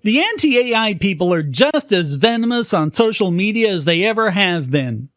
The anti-AI people are just as venomous on social media as they ever have been.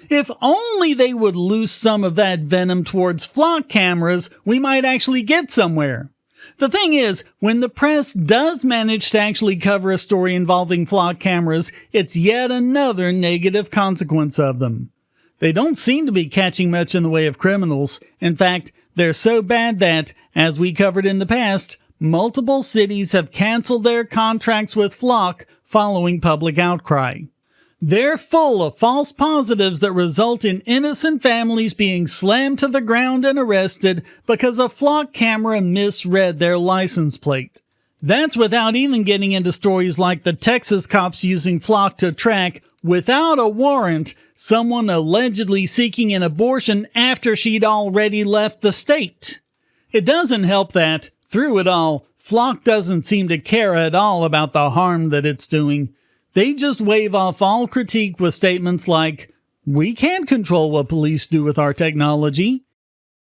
If only they would loose some of that venom towards flock cameras, we might actually get somewhere. The thing is, when the press does manage to actually cover a story involving flock cameras, it's yet another negative consequence of them. They don't seem to be catching much in the way of criminals. In fact, they're so bad that, as we covered in the past, multiple cities have canceled their contracts with Flock following public outcry. They're full of false positives that result in innocent families being slammed to the ground and arrested because a Flock camera misread their license plate. That's without even getting into stories like the Texas cops using Flock to track, without a warrant, someone allegedly seeking an abortion after she'd already left the state. It doesn't help that, through it all, Flock doesn't seem to care at all about the harm that it's doing. They just wave off all critique with statements like, "We can't control what police do with our technology."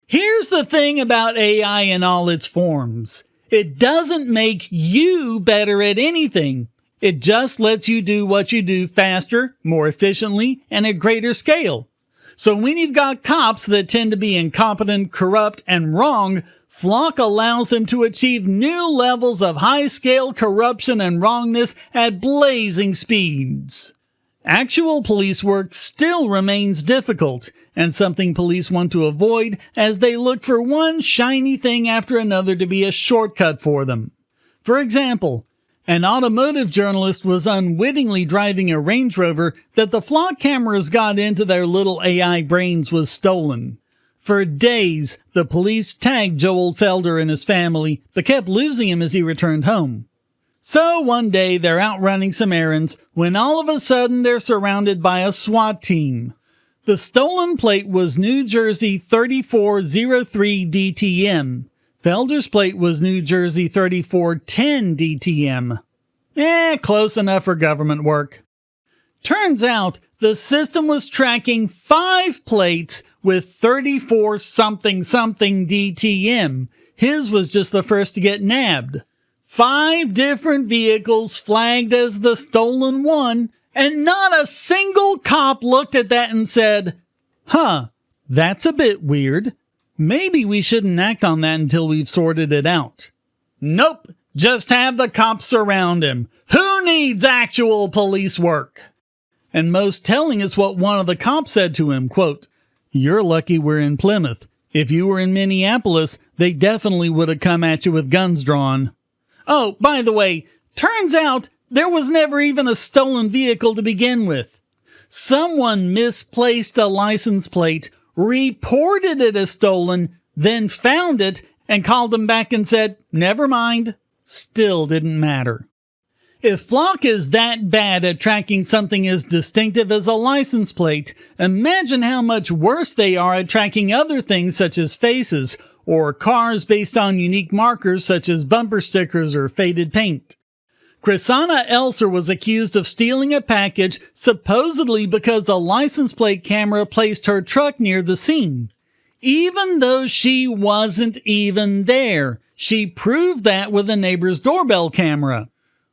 Here's the thing about AI in all its forms. It doesn't make you better at anything. It just lets you do what you do faster, more efficiently, and at greater scale. So when you've got cops that tend to be incompetent, corrupt, and wrong, Flock allows them to achieve new levels of high-scale corruption and wrongness at blazing speeds. Actual police work still remains difficult, and something police want to avoid as they look for one shiny thing after another to be a shortcut for them. For example, an automotive journalist was unwittingly driving a Range Rover that the Flock cameras got into their little AI brains was stolen. For days, the police tagged Joel Felder and his family, but kept losing him as he returned home. So one day they're out running some errands when all of a sudden they're surrounded by a SWAT team. The stolen plate was New Jersey 3403 DTM. Felder's plate was New Jersey 3410 DTM. Close enough for government work. Turns out the system was tracking 5 plates with 34 something something DTM. His was just the first to get nabbed. 5 different vehicles flagged as the stolen one, and not a single cop looked at that and said, "Huh, that's a bit weird. Maybe we shouldn't act on that until we've sorted it out." Nope, just have the cops surround him. Who needs actual police work? And most telling is what one of the cops said to him, quote, "You're lucky we're in Plymouth. If you were in Minneapolis, they definitely would have come at you with guns drawn." Oh, by the way, turns out there was never even a stolen vehicle to begin with. Someone misplaced a license plate, reported it as stolen, then found it and called them back and said, "Never mind." Still didn't matter. If Flock is that bad at tracking something as distinctive as a license plate, imagine how much worse they are at tracking other things such as faces, or cars based on unique markers such as bumper stickers or faded paint. Chrisanna Elser was accused of stealing a package supposedly because a license plate camera placed her truck near the scene. Even though she wasn't even there, she proved that with a neighbor's doorbell camera.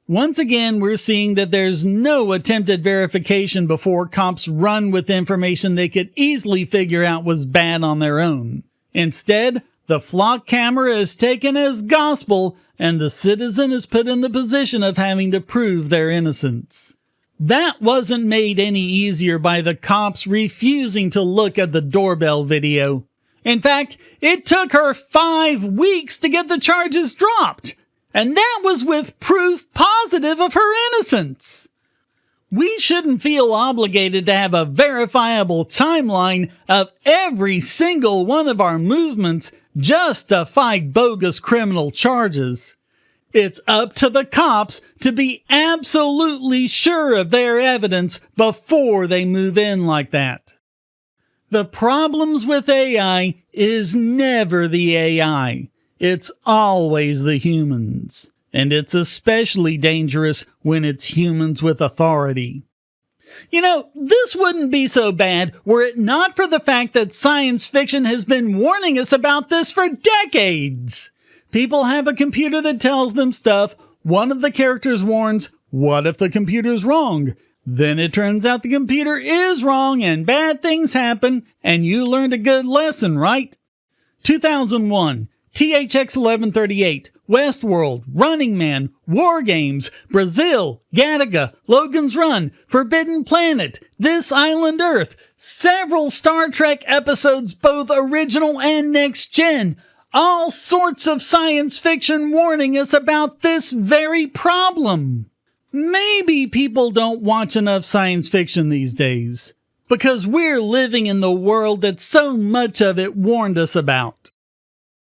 Once again, we're seeing that there's no attempted verification before cops run with information they could easily figure out was bad on their own. Instead, the Flock camera is taken as gospel, and the citizen is put in the position of having to prove their innocence. That wasn't made any easier by the cops refusing to look at the doorbell video. In fact, it took her 5 weeks to get the charges dropped. And that was with proof positive of her innocence. We shouldn't feel obligated to have a verifiable timeline of every single one of our movements just to fight bogus criminal charges. It's up to the cops to be absolutely sure of their evidence before they move in like that. The problems with AI is never the AI. It's always the humans, and it's especially dangerous when it's humans with authority. You know, this wouldn't be so bad were it not for the fact that science fiction has been warning us about this for decades. People have a computer that tells them stuff, One of the characters warns, what if the computer's wrong? Then it turns out the computer is wrong and bad things happen, and you learned a good lesson, right? 2001, THX 1138, Westworld, Running Man, War Games, Brazil, Gattaca, Logan's Run, Forbidden Planet, This Island Earth, several Star Trek episodes, both original and next gen, all sorts of science fiction warning us about this very problem. Maybe people don't watch enough science fiction these days, because we're living in the world that so much of it warned us about.